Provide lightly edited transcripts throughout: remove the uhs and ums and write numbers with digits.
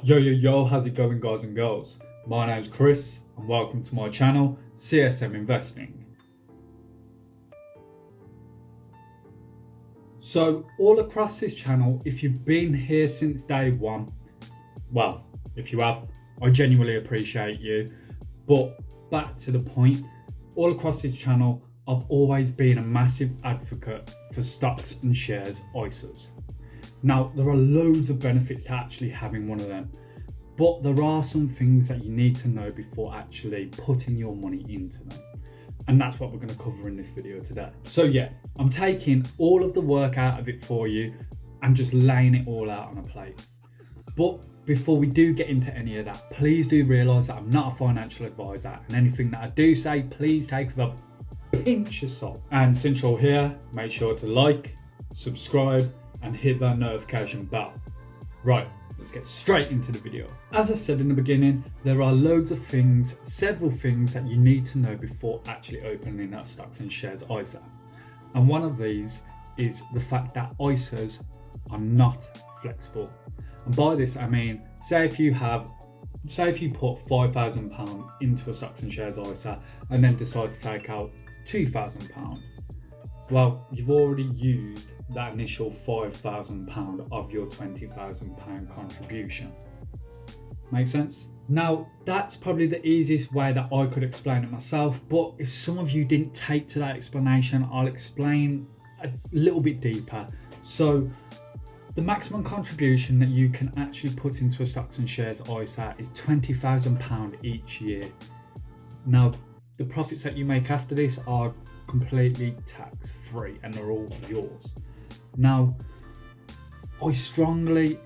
Yo, how's it going, guys and girls? My name's Chris and welcome to my channel, CSM Investing. So all across this channel, if you've been here since day one, well, if you have, I genuinely appreciate you. But back to the point, all across this channel, I've always been a massive advocate for stocks and shares ISAs. Now, there are loads of benefits to actually having one of them, but there are some things that you need to know before actually putting your money into them. And that's what we're going to cover in this video today. So yeah, I'm taking all of the work out of it for you and just laying it all out on a plate. But before we do get into any of that, please do realise that I'm not a financial advisor, and anything that I do say, please take with a pinch of salt. And since you're here, make sure to like, subscribe, and hit that notification bell. Right, let's get straight into the video. As I said in the beginning, there are loads of things, several things that you need to know before actually opening that stocks and shares ISA. And one of these is the fact that ISAs are not flexible. And by this I mean, say if you put £5,000 into a stocks and shares ISA and then decide to take out £2,000. Well, you've already used that initial £5,000 of your £20,000 contribution. Make sense? Now, that's probably the easiest way that I could explain it myself, but if some of you didn't take to that explanation, I'll explain a little bit deeper. So, the maximum contribution that you can actually put into a stocks and shares ISA is £20,000 each year. Now, the profits that you make after this are completely tax free and they're all yours. Now, I strongly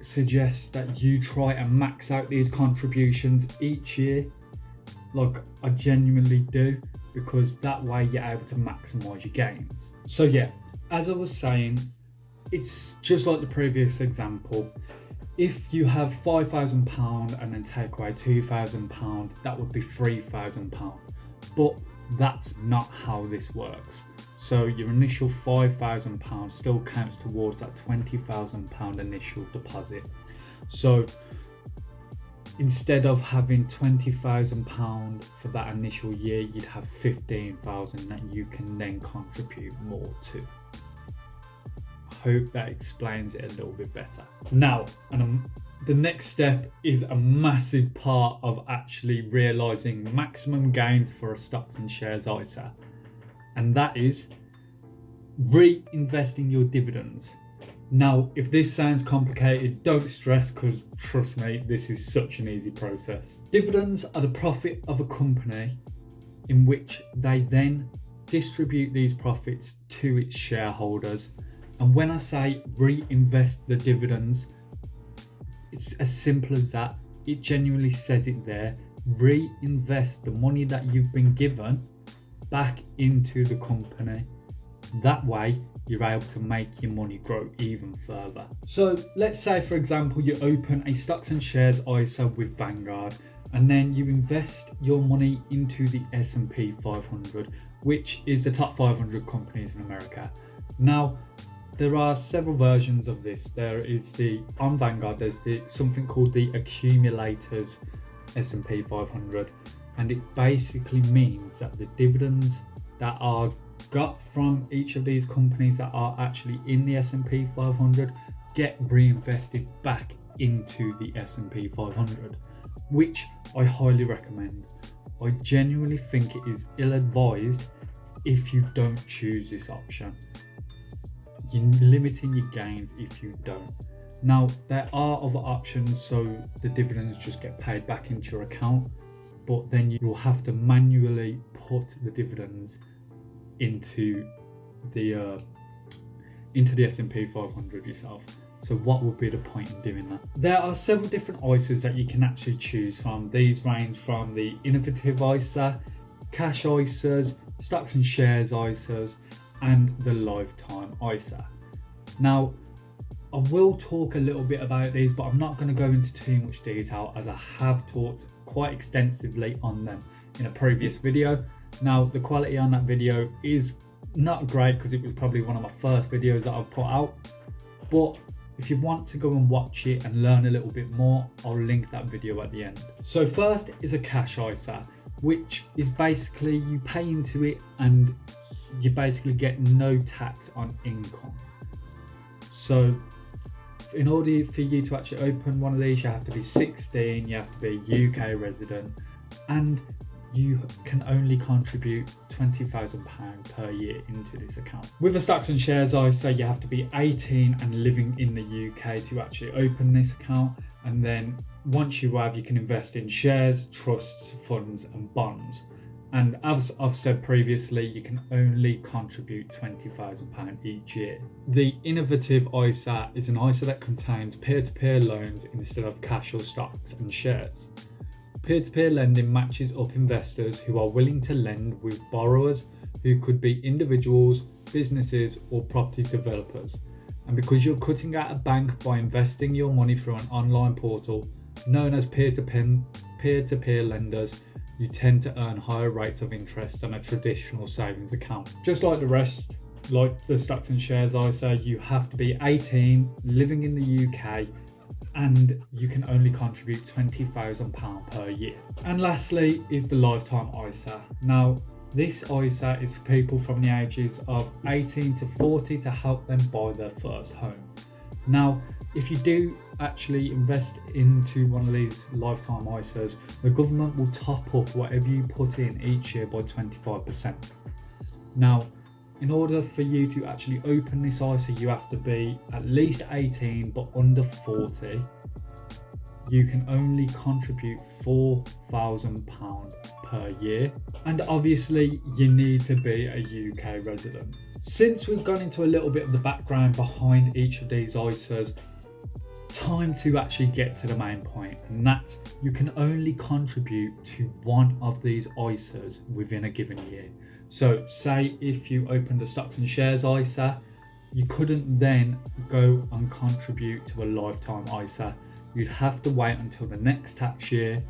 suggest that you try and max out these contributions each year. Like, I genuinely do, because that way you're able to maximize your gains. So yeah, as I was saying, it's just like the previous example. If you have £5,000 and then take away £2,000, that would be £3,000. But that's not how this works. So your initial £5,000 still counts towards that £20,000 initial deposit. So instead of having £20,000 for that initial year, you'd have £15,000 that you can then contribute more to. I hope that explains it a little bit better. Now, the next step is a massive part of actually realising maximum gains for a stocks and shares ISA. And that is reinvesting your dividends. Now, if this sounds complicated, don't stress, because trust me, this is such an easy process. Dividends are the profit of a company in which they then distribute these profits to its shareholders. And when I say reinvest the dividends, it's as simple as that. It genuinely says it there. Reinvest the money that you've been given back into the company. That way you're able to make your money grow even further. So let's say, for example, you open a stocks and shares ISA with Vanguard, and then you invest your money into the S&P 500, which is the top 500 companies in America. Now, there are several versions of this. On Vanguard, there's something called the accumulators S&P 500, and it basically means that the dividends that are got from each of these companies that are actually in the S&P 500 get reinvested back into the S&P 500, which I highly recommend. I genuinely think it is ill-advised if you don't choose this option. You're limiting your gains if you don't. Now, there are other options, so the dividends just get paid back into your account, but then you'll have to manually put the dividends into the S&P 500 yourself. So what would be the point in doing that? There are several different ISAs that you can actually choose from. These range from the innovative ISA, cash ISAs, stocks and shares ISAs, and the lifetime ISA. Now, I will talk a little bit about these, but I'm not going to go into too much detail, as I have talked quite extensively on them in a previous video. Now, the quality on that video is not great because it was probably one of my first videos that I've put out, but if you want to go and watch it and learn a little bit more, I'll link that video at the end. So first is a cash ISA, which is basically you pay into it and you basically get no tax on income. So in order for you to actually open one of these, you have to be 16, you have to be a UK resident, and you can only contribute £20,000 per year into this account. With a stocks and shares ISA, you have to be 18 and living in the UK to actually open this account. And then once you have, you can invest in shares, trusts, funds and bonds. And as I've said previously, you can only contribute £20,000 each year. The innovative ISA is an ISA that contains peer-to-peer loans instead of cash or stocks and shares. Peer-to-peer lending matches up investors who are willing to lend with borrowers who could be individuals, businesses or property developers. And because you're cutting out a bank by investing your money through an online portal known as peer-to-peer lenders, you tend to earn higher rates of interest than a traditional savings account. Just like the rest, like the stocks and shares ISA, you have to be 18, living in the UK, and you can only contribute £20,000 per year. And lastly is the lifetime ISA. Now, this ISA is for people from the ages of 18 to 40 to help them buy their first home. Now, if you do actually invest into one of these lifetime ISAs, the government will top up whatever you put in each year by 25%. Now, in order for you to actually open this ISA, you have to be at least 18 but under 40. You can only contribute £4,000 per year. And obviously you need to be a UK resident. Since we've gone into a little bit of the background behind each of these ISAs, time to actually get to the main point, and that's you can only contribute to one of these ISAs within a given year. So say if you opened a stocks and shares ISA, you couldn't then go and contribute to a lifetime ISA. You'd have to wait until the next tax year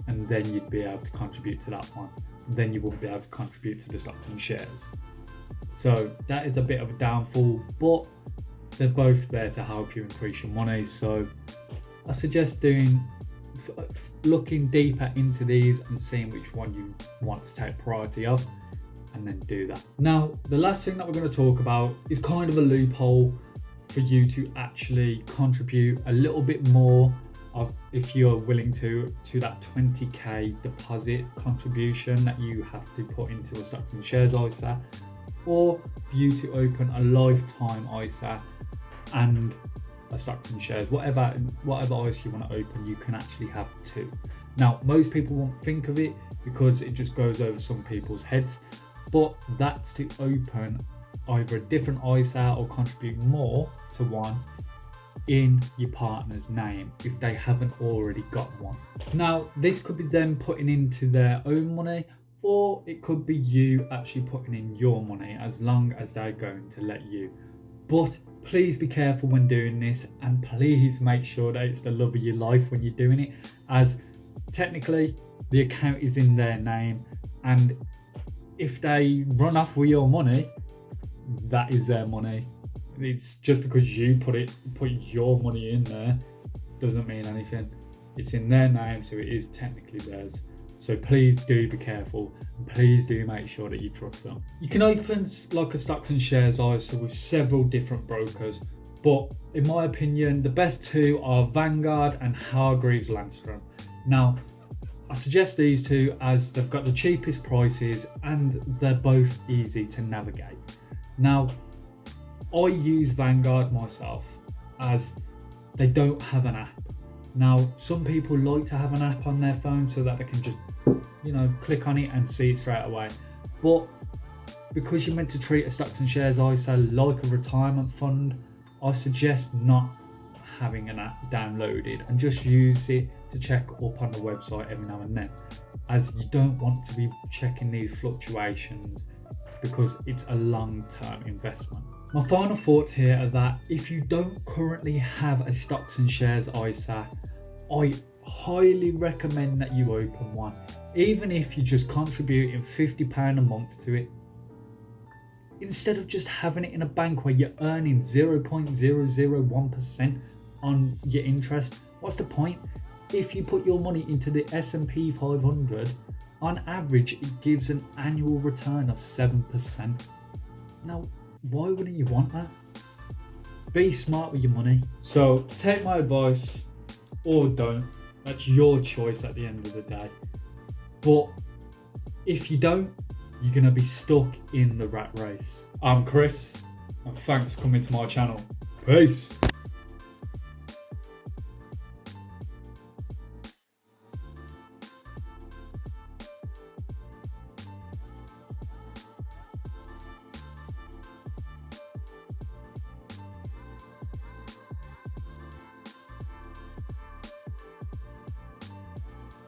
and then you'd be able to contribute to that one. Then you wouldn't be able to contribute to the stocks and shares. So that is a bit of a downfall, but they're both there to help you increase your money. So I suggest looking deeper into these and seeing which one you want to take priority of, and then do that. Now, the last thing that we're going to talk about is kind of a loophole for you to actually contribute a little bit more of, if you're willing to that 20k deposit contribution that you have to put into a stocks and shares ISA, or for you to open a lifetime ISA and a stocks and shares, whatever ISA you want to open, you can actually have two. Now, most people won't think of it because it just goes over some people's heads, but that's to open either a different ISA or contribute more to one in your partner's name if they haven't already got one. Now, this could be them putting into their own money, or it could be you actually putting in your money, as long as they're going to let you. But please be careful when doing this, and please make sure that it's the love of your life when you're doing it, as technically the account is in their name, and if they run off with your money, that is their money. It's just because you put your money in there doesn't mean anything. It's in their name, so it is technically theirs. So please do be careful, and please do make sure that you trust them. You can open like a stocks and shares ISA with several different brokers, but in my opinion, the best two are Vanguard and Hargreaves Lansdown. Now, I suggest these two as they've got the cheapest prices and they're both easy to navigate. Now, I use Vanguard myself as they don't have an app. Now, some people like to have an app on their phone so that they can just, click on it and see it straight away. But because you're meant to treat a stocks and shares ISA like a retirement fund, I suggest not having an app downloaded and just use it to check up on the website every now and then, as you don't want to be checking these fluctuations because it's a long-term investment. My final thoughts here are that if you don't currently have a stocks and shares ISA, I highly recommend that you open one. Even if you're just contributing £50 a month to it, instead of just having it in a bank where you're earning 0.001% on your interest. What's the point? If you put your money into the S&P 500, on average it gives an annual return of 7%. Now, why wouldn't you want that? Be smart with your money. So take my advice or don't. That's your choice at the end of the day. But if you don't, you're going to be stuck in the rat race. I'm Chris, and thanks for coming to my channel. Peace.